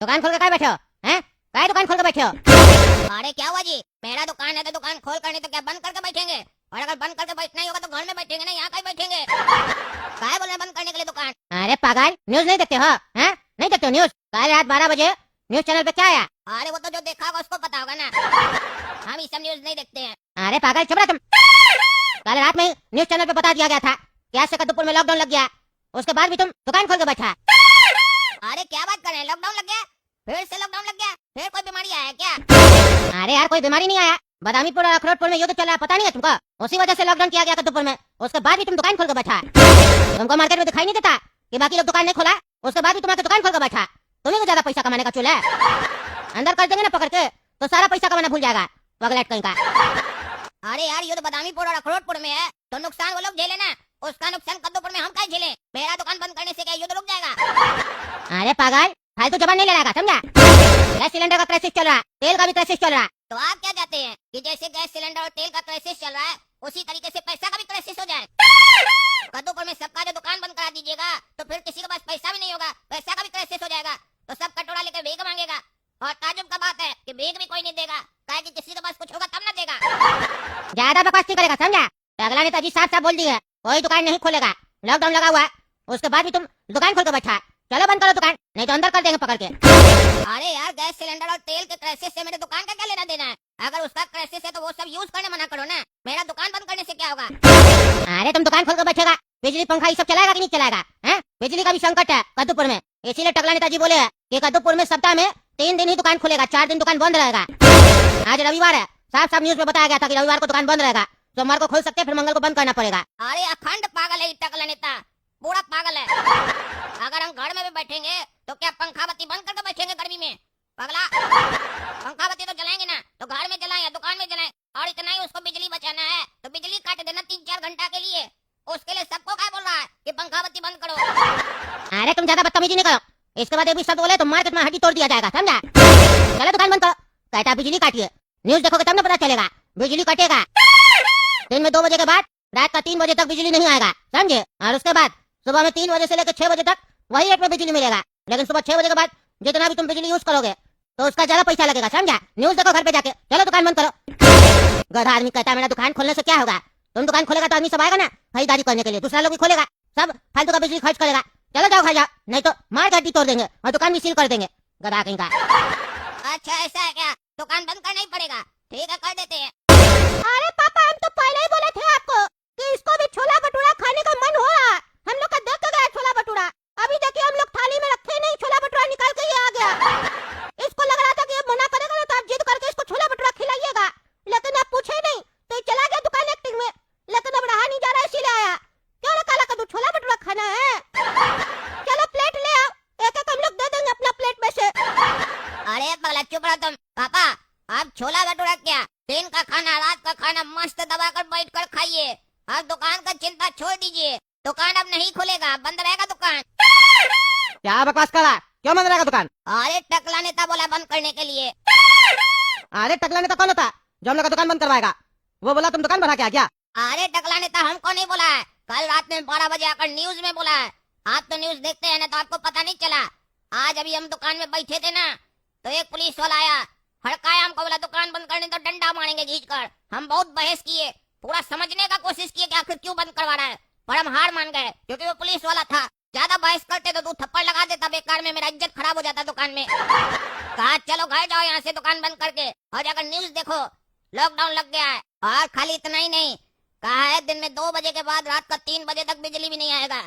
दुकान खोल के काय बैठे हो? हैं? काय दुकान खोल के बैठे हो? अरे क्या हुआ जी, मेरा दुकान है तो दुकान खोल कर नहीं तो क्या बंद करके बैठेंगे? और अगर बंद करके बैठना ही होगा तो घर में बैठेंगे ना, यहाँ कहीं बैठेंगे? काय बोल रहे हैं बंद करने के लिए दुकान? अरे पागल, न्यूज नहीं देखते हो? हैं? नहीं देखते हो न्यूज? कल रात 12 बजे न्यूज चैनल पे क्या आया? अरे वो तो जो देखा होगा उसको पता होगा ना, हम ये सब न्यूज नहीं देखते हैं। अरे पागल चुप रह तुम। कल रात में न्यूज चैनल पे बता दिया गया था कि आज से कद्दूपुर में लॉकडाउन लग गया, उसके बाद भी तुम दुकान खोल के बैठा। अरे क्या बात कर रहे हैं, लॉकडाउन लग गया? फिर से लॉकडाउन लग गया? फिर कोई बीमारी आया क्या? अरे यार कोई बीमारी नहीं आया, बदामीपुर और अखरोटपुर में युद्ध चला है, पता नहीं है तुमको? उसी वजह से लॉकडाउन किया गया कद्दूपुर में, उसके बाद भी तुम दुकान खोल के बैठा। तुमको मार्केट में दिखाई नहीं देता कि बाकी लोग दुकान नहीं खोला, उसके बाद भी तुम्हारे दुकान खोल के बैठा? तुम्हें ज्यादा पैसा कमाने का चूल है, अंदर कर देंगे ना पकड़ के तो सारा पैसा कमाना भूल जाएगा पगलेट कहीं का। अरे यार ये तो बदामीपुर और अखरोटपुर में है तो नुकसान वो लोग झेले ना, उसका नुकसान कद्दूपुर में हम क्या झेले? मेरा दुकान बंद करने से क्या युद्ध रुक जाएगा? अरे पागल फालतू जबान नहीं लड़ाएगा, समझा? गैस सिलेंडर का क्राइसिस चल रहा है, तेल का भी क्राइसिस चल रहा है। तो आप क्या चाहते हैं कि जैसे गैस सिलेंडर और तेल का क्राइसिस चल रहा है उसी तरीके से पैसा का भी क्राइसिस हो जाए? कद्दूपुर में सबका जो दुकान बंद करा दीजिएगा तो फिर किसी के पास पैसा भी नहीं होगा, पैसा का भी क्राइसिस हो जाएगा, तो सब कटोरा लेकर भीख मांगेगा। और ताजुब का बात है कि भीख भी कोई नहीं देगा, काहे कि किसी के पास कुछ होगा तब ना देगा। ज्यादा बकवास नहीं करेगा, समझा? अगला नेताजी साफ साफ बोल दिया कोई दुकान नहीं खोलेगा, लॉकडाउन लगा हुआ है, उसके बाद भी तुम दुकान खोल के बैठा। चलो बंद करो दुकान, नहीं तो अंदर कर देंगे पकड़ के। अरे यार गैस सिलेंडर और तेल के क्राइसिस से मेरे दुकान का क्या लेना देना है? अगर उसका क्राइसिस है तो वो सब यूज करने मना करो ना, मेरा दुकान बंद करने से क्या होगा? अरे तुम दुकान खोल के बैठेगा, बिजली पंखा ये सब चलाएगा कि नहीं चलाएगा? हैं? बिजली का भी संकट है कद्दूपुर में, इसीलिए टकला नेताजी बोले है कि कद्दूपुर में सप्ताह में 3 दिन ही दुकान खुलेगा, 4 दिन दुकान बंद रहेगा। आज रविवार है, साफ साफ न्यूज में बताया गया था कि रविवार को दुकान बंद रहेगा, सोमवार को खोल सकते हैं, फिर मंगल को बंद करना पड़ेगा। अरे अखंड पागल है ये टकला नेता, पूरा पागल है। अगर हम घर में भी बैठेंगे तो क्या पंखा बत्ती बंद करके बैठेंगे गर्मी में? पगला, पंखा बत्ती तो जलाएंगे ना, तो घर में जलाएं या दुकान में जलाएं, और इतना ही उसको बिजली बचाना है तो बिजली काट देना 3-4 घंटा के लिए। उसके लिए सबको क्या बोल रहा है कि पंखा बत्ती बंद करो? अरे तुम ज्यादा बदतमीजी नहीं करो, इसके बाद एक भी शब्द बोले तो मार के तुम्हारी हड्डी तोड़ दिया जाएगा, समझा? चलो दुकान बंद करो, कहता बिजली काटिए, न्यूज देखोगे तब ना पता चलेगा, बिजली कटेगा। दिन में 2 बजे के बाद रात का 3 बजे तक बिजली नहीं आएगा, समझे? और उसके बाद सुबह में 3 बजे से लेकर 6 बजे तक वही रेट में बिजली मिलेगा, लेकिन सुबह 6 बजे के बाद जितना भी तुम बिजली यूज करोगे तो उसका ज्यादा पैसा लगेगा, समझा? न्यूज देखो घर पे जाके, चलो दुकान बंद करो। गधा आदमी कहता है मेरा दुकान खोलने से क्या होगा? तुम दुकान खोलेगा तो आदमी सब आएगा ना खरीदारी करने के लिए, दूसरा लोग भी खोलेगा, सब फालतू का बिजली खर्च करेगा। चलो जाओ घर जाओ, नहीं तो मार के हड्डी तोड़ देंगे और दुकान भी सील कर देंगे, गधा कहीं का। अच्छा ऐसा है क्या? दुकान बंद करना ही पड़ेगा, ठीक है कर देते हैं। अरे पापा हम तो पहले ही बोले थे आपको कि इसको भी छोला भटूरा खाने का मन हो रहा है, हम लोग का देख के गया छोला भटूरा, अभी देखिए हम लोग थाली में रखे नहीं, छोला भटूरा निकाल के ये आ गया। इसको लग रहा था कि ये मना करेगा ना तो आप जिद करके इसको छोला भटूरा खिलाइएगा, लेकिन आप पूछे नहीं तो ये चला गया दुकान एक्टिंग में, लेकिन अब रहा नहीं जा रहा इसीलिए आया। क्यों ना काला कद्दू छोला भटूरा खाना है? चलो प्लेट ले आओ, एक एक हम लोग दे देंगे अपना प्लेट में से। अरे पगला चुप रहो तुम। पापा आप छोला भटूरा क्या, दिन का खाना रात का खाना मस्त दबा कर बैठ कर खाइए, अब दुकान का चिंता छोड़ दीजिए। दुकान अब नहीं खुलेगा, बंद रहेगा दुकान। क्या बकवास कर रहा है? क्यों बंद रहेगा दुकान? अरे टकला नेता बोला बंद करने के लिए। अरे टकला नेता कौन होता है जो हम लोग का दुकान बंद करवाएगा? वो बोला तुम दुकान बना के आ गया? अरे टकला नेता हमको नहीं बोला है, कल रात में 12 बजे आकर न्यूज में बोला है। आप तो न्यूज देखते हैं ना तो आपको पता नहीं चला। आज अभी हम दुकान में बैठे थे ना तो एक पुलिस वाला आया, हड़काया हमको, बोला दुकान बंद करने तो डंडा मारेंगे खींच कर। हम बहुत बहस किए, पूरा समझने का कोशिश किए कि आखिर क्यों बंद करवा रहा है, पर हम हार मान गए क्योंकि वो पुलिस वाला था। ज्यादा बहस करते तो 2 थप्पड़ लगा देता बेकार में, मेरा इज्जत खराब हो जाता दुकान में। कहा चलो घर जाओ यहाँ से दुकान बंद करके, और जाकर न्यूज देखो लॉकडाउन लग गया है। और खाली इतना ही नहीं, कहा है दिन में 2 बजे के बाद रात का 3 बजे तक बिजली भी नहीं आएगा,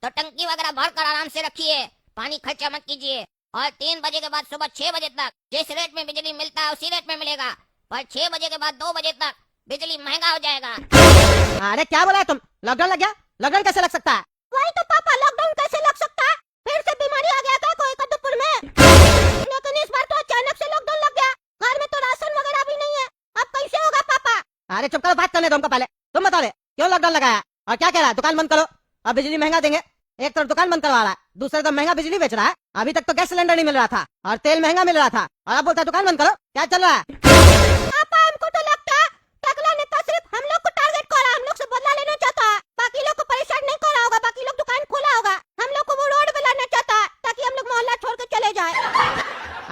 तो टंकी वगैरह भर कर आराम से रखिए, पानी खर्चा मत कीजिए। और 3 बजे के बाद सुबह 6 बजे तक जिस रेट में बिजली मिलता है उसी रेट में मिलेगा, पर 6 बजे के बाद 2 बजे तक बिजली महंगा हो जाएगा। अरे क्या बोला है तुम? लॉकडाउन लग गया? लॉकडाउन कैसे लग सकता है? वही तो पापा, लॉकडाउन कैसे लग सकता है? फिर से बीमारी आ गया क्या कोई कद्दूपुर में? लेकिन इस बार तो अचानक से लॉकडाउन लग गया, घर में तो राशन वगैरह भी नहीं है, अब कैसे होगा पापा? अरे चुप करो, बात करने दो हमको पहले, तुम बता दे क्यों लॉकडाउन लगाया और क्या कह रहा है? दुकान बंद करो, अब बिजली महंगा देंगे। एक तरफ दुकान बंद करवा रहा है, दूसरी तरफ महंगा बिजली बेच रहा है। अभी तक तो गैस सिलेंडर नहीं मिल रहा था और तेल महंगा मिल रहा था, और अब बोलता है दुकान बंद करो। क्या चल रहा है? पापा हमको तो लगता है टकला नेता सिर्फ हम लोग को टारगेट कर रहा है, हम लोग से बदला लेना चाहता है, बाकी लोग को परेशान नहीं कर रहा होगा, बाकी लोग दुकान खोला होगा, हम लोग को वो रोड पे लाना चाहता है ताकि हम लोग मोहल्ला छोड़ के चले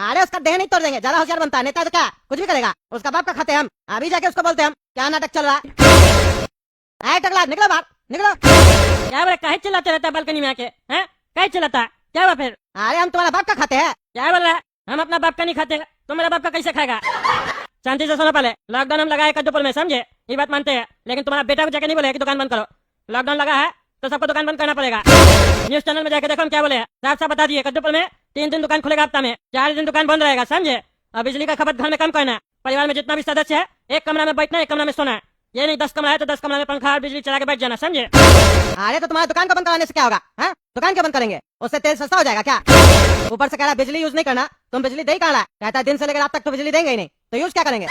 अरे उसका देह नहीं तोड़ देंगे, ज्यादा होशियार बनता है, नेता तो क्या कुछ भी करेगा। उसका बाप का खाते हम, अभी जाके उसको बोलते हम क्या नाटक चल रहा है। टकला निकलो बाहर निकलो। क्या बोले, काहे चिल्लाते रहता है बालकनी में आके? हैं, काहे चिल्लाता? क्या हुआ फिर? अरे हम तुम्हारा बाप का खाते हैं। क्या बोल रहा है? हम अपना बाप का नहीं खाते, तुम मेरा बाप का कैसे खाएगा? शांति से सुनो, पहले लॉकडाउन हम लगाए कद्दूपुर में, समझे? ये बात मानते हैं, लेकिन तुम्हारा बेटा को जाके नहीं बोले कि दुकान बंद करो। लॉकडाउन लगा है तो सबको दुकान बंद करना पड़ेगा। न्यूज चैनल में जाके देखो हम क्या बोले, साफ साफ बता दिए कद्दूपुर में 3 दिन दुकान खुलेगा, हफ्ता में 4 दिन दुकान बंद रहेगा, समझे? और बिजली का खपत घर में कम करना है। परिवार में जितना भी सदस्य है, एक कमरा में बैठना है, एक कमरा में सोना है। ये नहीं 10 कमरा है तो 10 कमरा में पंखा और बिजली चला के बैठ जाना, समझे? अरे तो तुम्हारा दुकान को बंद कराने से क्या होगा? हाँ, दुकान क्यों बंद करेंगे? उससे तेल सस्ता हो जाएगा क्या? ऊपर से कह रहा बिजली यूज नहीं करना, तुम बिजली दे ही कहा कहता है दिन से लेकर रात तक तो बिजली देंगे ही नहीं, तो यूज क्या करेंगे?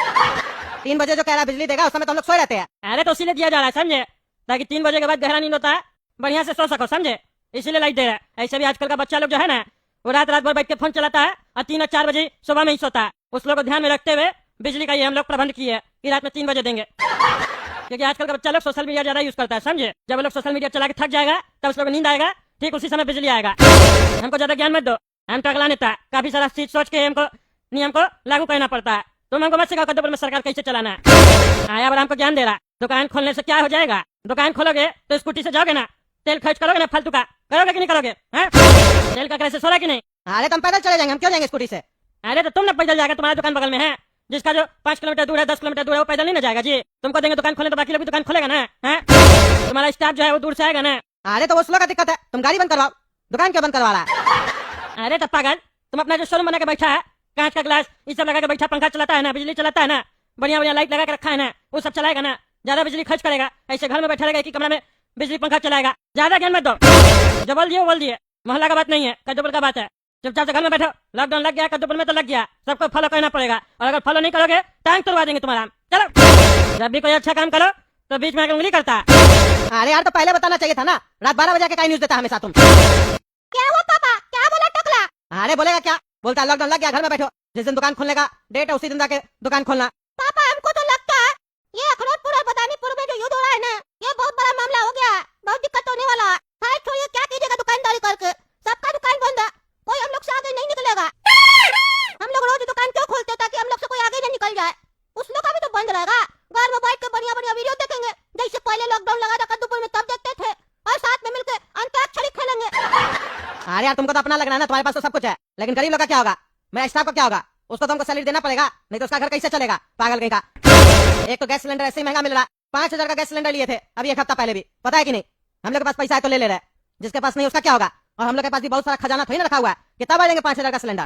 3 बजे जो कह रहा बिजली देगा उस समय तो हम लोग सोए रहते हैं। अरे तो इसीलिए दिया जा रहा है, समझे? ताकि 3 बजे के बाद गहरा नींद होता है, बढ़िया से सो सको, समझे? इसीलिए लाइट दे रहा है। ऐसे भी आजकल का बच्चा लोग जो है ना, वो रात भर बैठ के फोन चलाता है और 3 और 4 बजे सुबह में ही सोता है। उस लोग को ध्यान में रखते हुए बिजली का ये हम लोग प्रबंध किए है कि रात में 3 बजे देंगे, क्योंकि आजकल का बच्चा लोग सोशल मीडिया ज्यादा यूज करता है, समझे? जब वो लोग सोशल मीडिया चला के थक जाएगा तब उस लोग को नींद आएगा, ठीक उसी समय बिजली आएगा। हमको ज्यादा ज्ञान मत दो, हम टकला नेता, काफी सारा चीज सोच के हमको नियम को लागू करना पड़ता है। तुम हमको मत सिखाओ कद्दूपुर में सरकार कैसे चलाना है। आया बड़ा हमको ज्ञान दे रहा। दुकान खोलने से क्या हो जाएगा? दुकान खोलोगे तो स्कूटी से जाओगे ना, तेल खर्च करोगे ना फालतू का, करोगे कि नहीं करोगे? तेल का कैसे सोरा कि नहीं? अरे तुम पैदल चले जाएंगे, हम क्यों जाएंगे स्कूटी से? अरे तो तुम ना पैदल जाएगा, तुम्हारा दुकान बगल में है। जिसका जो 5 किलोमीटर दूर है, 10 किलोमीटर दूर है, वो पैदल नहीं ना जाएगा जी। तुमको देंगे दुकान खोलने तो बाकी लोग भी दुकान खोलेगा ना, है? तुम्हारा स्टाफ जो है वो दूर से आएगा ना। अरे तो उस लोग का दिक्कत है, तुम गाड़ी बंद करवाओ, दुकान क्यों बंद करवा रहा है? अरे तो पागल, तुम अपना जो शोरूम बना के बैठा है, कांच का ग्लास ये सब लगा के बैठा, पंखा चलाता है ना, बिजली चलाता है ना, बढ़िया बढ़िया लाइट लगा के रखा है ना, वो सब चलाएगा ना, ज्यादा बिजली खर्च करेगा। ऐसे घर में बैठा रहेगा, एक ही कमरा में बिजली पंखा चलाएगा, ज्यादा ज्ञान मत दो। जो बोल दिए वो बोल दिए, मोहल्ला का बात नहीं है, कद्दूपुर का बात है। चुपचाप से घर में बैठो, लॉकडाउन लग गया कद्दूपुर में तो लग गया, सबको फॉलो करना पड़ेगा, और अगर फॉलो नहीं करोगे टांग तुड़वा देंगे तुम्हारा। चलो, जब भी कोई अच्छा काम करो तो बीच में आके उंगली करता है। अरे यार तो पहले बताना चाहिए था ना, रात 12 बजे के क्या न्यूज देता है हमेशा तुम? क्या हुआ पापा, क्या बोला टकला? अरे बोलेगा क्या, बोलता है लॉकडाउन लग गया घर में बैठो, जिस दिन दुकान खोलने का डेट है उसी दिन जाके दुकान खोलना। पापा हमको तो लगता है ये अखरोटपुर और बदामीपुर में जो युद्ध हो रहा है ना, ये बहुत बड़ा मामला हो गया है, बहुत दिक्कत होने वाला है। हाय छोड़िए, क्या कीजिएगा दुकानदारी करके, सबका दुकान बंद है, कोई हम लोग से आगे नहीं निकलेगा। हम लोग रोज दुकान क्यों खोलते ताकि हम लोग से कोई आगे नहीं निकल जाए। उस लोग का भी तो बंद रहेगा, घर में बैठ के बढ़िया बढ़िया वीडियो देखेंगे, जैसे पहले लॉकडाउन लगा था कद्दूपुर में तब देखते थे, और साथ में मिलकर अंताक्षरी खेलेंगे। अरे यार तुमको तो अपना लग रहा है ना, तुम्हारे पास तो सब कुछ है, लेकिन गरीब लोग का क्या होगा? मेरा स्टाफ का क्या होगा? उसको तो हमको सैलरी देना पड़ेगा, नहीं तो उसका घर कैसे चलेगा? पागल कहीं का। एक तो गैस सिलेंडर ऐसे ही महंगा मिल रहा, 5000 का गैस सिलेंडर लिए थे अभी 1 हफ्ता पहले भी, पता है कि नहीं? हम लोग के पास पैसा है तो ले ले रहे हैं, जिसके पास नहीं उसका क्या होगा? और हम लोग के पास भी बहुत सारा खजाना थोड़ी ना रखा हुआ है कि तब आ जाएंगे 5000 का सिलेंडर।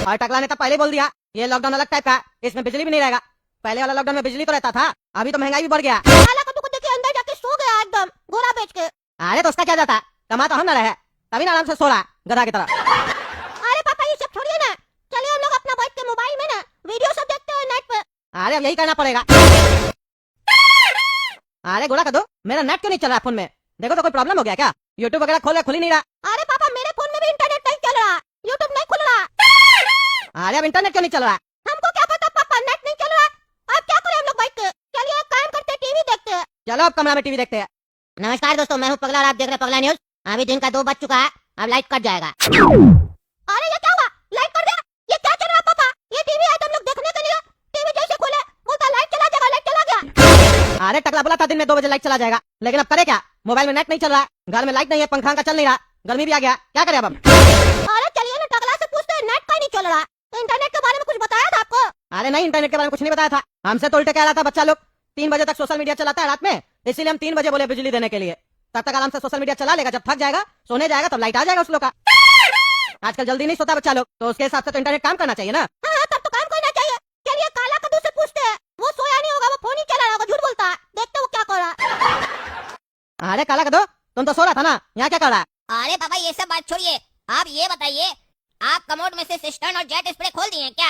और टकला ने तब पहले बोल दिया ये लॉकडाउन अलग टाइप का, इसमें बिजली भी नहीं रहेगा। पहले वाला लॉकडाउन में बिजली तो रहता था, अभी तो महंगाई भी बढ़ गया। काला कद्दू को देखिए अंदर जाके सो गया एकदम घोड़ा बेच के। अरे तो उसका क्या जाता, कमा तो हम ना रहे, तभी ना आराम से सो रहा गधा की तरह। अरे पापा ये सब छोड़िए ना, चलिए हम लोग अपना बैठ के मोबाइल में ना वीडियो सब देखते हैं नेट पे। अरे अब यही करना पड़ेगा। अरे गोला कदो, मेरा नेट क्यों नहीं चल रहा फोन में? देखो तो कोई प्रॉब्लम हो गया क्या? यूट्यूब वगैरह खोल खुल ही नहीं रहा। अरे पापा मेरे फोन में भी इंटरनेट नहीं चल रहा, यूट्यूब नहीं खुल रहा। अरे अब इंटरनेट क्यों नहीं चल रहा? हमको क्या पता पापा, नेट नहीं चल रहा, अब क्या करें हम लोग बैठ के? चलिए एक काम करते हैं, टीवी देखते हैं। चलो अब कमरा में टीवी देखते हैं। नमस्कार दोस्तों, मैं हूँ पगला और आप देख रहे हैं पगला न्यूज। अभी दिन का 2 बज चुका है, अब लाइट कट जाएगा। अरे ये क्या हुआ, लाइट कर दिया? ये क्या चल रहा है पापा? ये टीवी है तो हम लोग देखने के लिए, टीवी जैसे खोले बोलता लाइट चला जाएगा, लाइट चला गया। अरे टकला बोला था दिन में 2 बजे लाइट चला जाएगा, लेकिन अब करे क्या? मोबाइल में नेट नहीं चल रहा, घर में लाइट नहीं है, पंखा का चल नहीं रहा, गर्मी भी आ गया, क्या करे अब? अरे चलिए ना टकला से पूछते हैं, नेट का नहीं चल रहा, इंटरनेट के बारे में कुछ बताया था आपको? अरे नहीं, इंटरनेट के बारे में कुछ नहीं बताया था, हमसे तो उल्टे कह रहा था बच्चा लोग 3 बजे तक सोशल मीडिया चलाता है रात में, इसीलिए हम 3 बजे बोले बिजली देने के लिए, तब तक आराम से सोशल मीडिया चला लेगा, जब थक जाएगा सोने जाएगा तब लाइट आ जाएगा उस लोग का। आजकल जल्दी नहीं सोता बच्चा लोग, तो उसके हिसाब से तो इंटरनेट काम करना चाहिए ना। हाँ, तब तो काम करना चाहिए। चलिए काला कद्दू से पूछते हैं, वो सोया नहीं होगा, वो फोन ही चला रहा होगा, झूठ बोलता है, देखते वो क्या कर रहा है। अरे काला कदो, तुम तो सो रहा था ना, यहाँ क्या कर रहा है? अरे पापा ये सब बात छोड़िए, आप ये बताइए आप कमोड में से सिस्टर्न और जेट स्प्रे खोल दिए हैं क्या?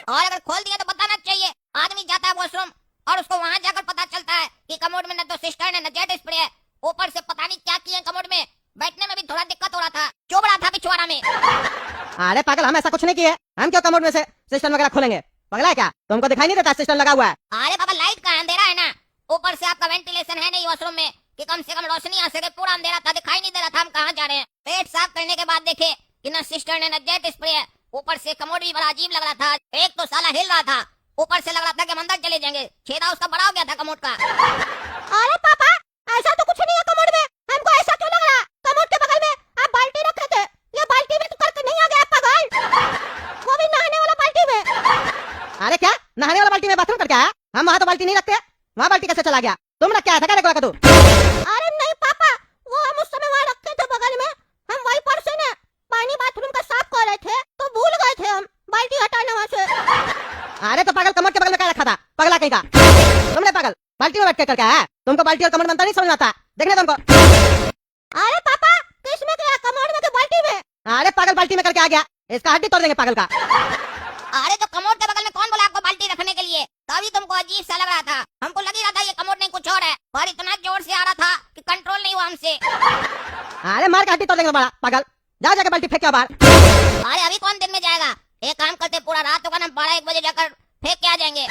और अगर खोल दिए तो बताना चाहिए। आदमी जाता है वॉशरूम और उसको वहाँ जाकर पता चलता है कि कमोड में न तो सिस्टर्न है न जेट स्प्रे है, ऊपर से पता नहीं क्या किए कमोड में, बैठने में भी थोड़ा दिक्कत हो रहा था, चुभ रहा था पिछवाड़ा में। अरे पागल, हम ऐसा कुछ नहीं किए, हम क्यों कमोड में से सिस्टम वगैरह खोलेंगे? पगला है क्या? तुमको दिखाई नहीं देता सिस्टम लगा हुआ है? अरे पापा लाइट का अंधेरा है ना, ऊपर से आपका वेंटिलेशन है नहीं वॉशरूम में कि कम से कम रोशनी आ सके, पूरा अंधेरा था, दिखाई नहीं दे रहा था हम कहाँ जा रहे हैं। पेट साफ करने के बाद देखे कि न सिस्टर्न है न जेट स्प्रे है, ऊपर से कमोड भी बड़ा अजीब लग रहा था। एक तो साला हिल रहा था, ऊपर से लग रहा था कि हम अंदर चले जाएंगे। छेदा उसका बड़ा हो गया था कमोड का। अरे पापा, ऐसा तो कुछ नहीं है कमोड में। हमको ऐसा क्यों लग रहा? कमोड के बगल में आप बाल्टी रखे थे, ये बाल्टी में तो करके नहीं आ गया पागल, वो भी नहाने वाला बाल्टी में। अरे क्या नहाने वाला बाल्टी में बाथरूम करके आया? हम वहाँ तो बाल्टी नहीं रखते, वहाँ बाल्टी कैसे चला गया? तुम रख के आया था क्या देखो तू? अरे नहीं पापा, वो हम उस समय वहाँ रखे थे बगल में, हम वहीं पर से ना पानी बाथरूम का साफ कर रहे थे तो भूल गए थे हम बाल्टी हटाना वहाँ से। अरे तो पागल कमर के बगल में क्या रखा था? पगला कहीं का तुमने पागल बाल्टी में बैठ के करके आया? तुमको बाल्टी और कमर में अंतर नहीं समझ आता? देखने तुमको। अरे पापा, किस में गया, कमर में कि बाल्टी में? अरे पागल बाल्टी में करके आ गया, इसका हड्डी तोड़ देंगे पागल का। अरे तो कमोड के बगल में कौन बोला आपको बाल्टी रखने के लिए? तभी तुमको अजीब सा लग रहा था। हमको लग ही रहा था ये कमोड नहीं कुछ और है, और इतना जोर से आ रहा था कि कंट्रोल नहीं हुआ हमसे। अरे मार के हड्डी तोड़ देंगे बड़ा पागल, जा जाके बाल्टी फेंक के बाहर। अरे अभी कौन दिन में जाएगा? एक काम करते, पूरा रात होगा ना, 12-1 बजे जाकर फेंक के आ जाएंगे।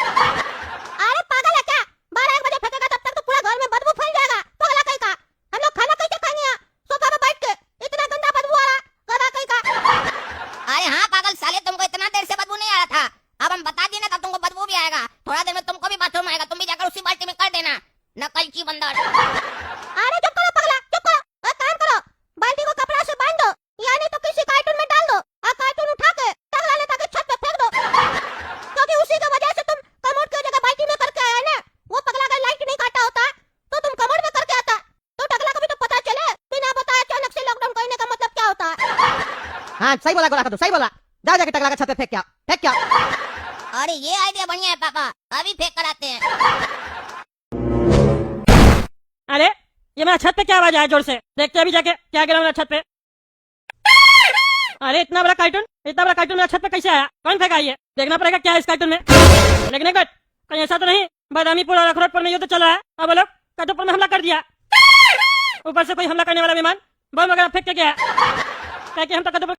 अरे पागल है क्या? 12-1 बजे फेंकेगा तब तक तो पूरा घर में बदबू फैल जाएगा, पगला कहीं का। हम लोग खाना कैसे खाएंगे यहाँ सोफा पे बैठ के? इतना गंदा बदबू आ रहा, गधा कहीं का। अरे हाँ पागल साले, तुमको इतना देर से बदबू नहीं आ रहा था, अब हम बता देना तब तुमको बदबू भी आएगा। थोड़ा देर में तुमको भी बाथरूम आएगा, तुम भी जाकर उसी बाल्टी में कर देना, नकलची बंदर। अरे चुप करो पगला, चुप करो। एक काम करो, बाल्टी को कपड़ा से बांध दो, यानी तो किसी कार्टून में डाल दो और कार्टून उठा के टंगा लेता के छत पे फेंक दो, क्योंकि उसी की वजह से तुम कमोड की जगह बाल्टी में करके आया ना। वो पगला का लाइट नहीं काटा होता तो तुम कमोड में करके आता, तो टगला को भी तो पता चले बिना बताए अचानक से लॉकडाउन करने का मतलब क्या होता है। हाँ सही बोला गोला का, तू सही बोला, जा जाके टगला का छत पे फेंक के आओ, फेंक के आओ। अरे ये आइडिया बढ़िया है पापा, अभी फेंक कर आते हैं। अरे ये मेरा छत पे क्या आवाज आया जोर से? देखते अभी जाके क्या गिरा मेरा छत पे। अरे इतना बड़ा कार्टून मेरा छत पे कैसे आया? कौन फेंका ये? देखना पड़ेगा क्या है इस कार्टून में। लेकिन एक बात, कहीं ऐसा तो नहीं बदामीपुर और अखरोटपुर में युद्ध चल रहा है और वो लोग काटोपुर में हमला कर दिया, ऊपर से कोई हमला करने वाला विमान बम वगैरह फेंक के गया, ताकि हम तो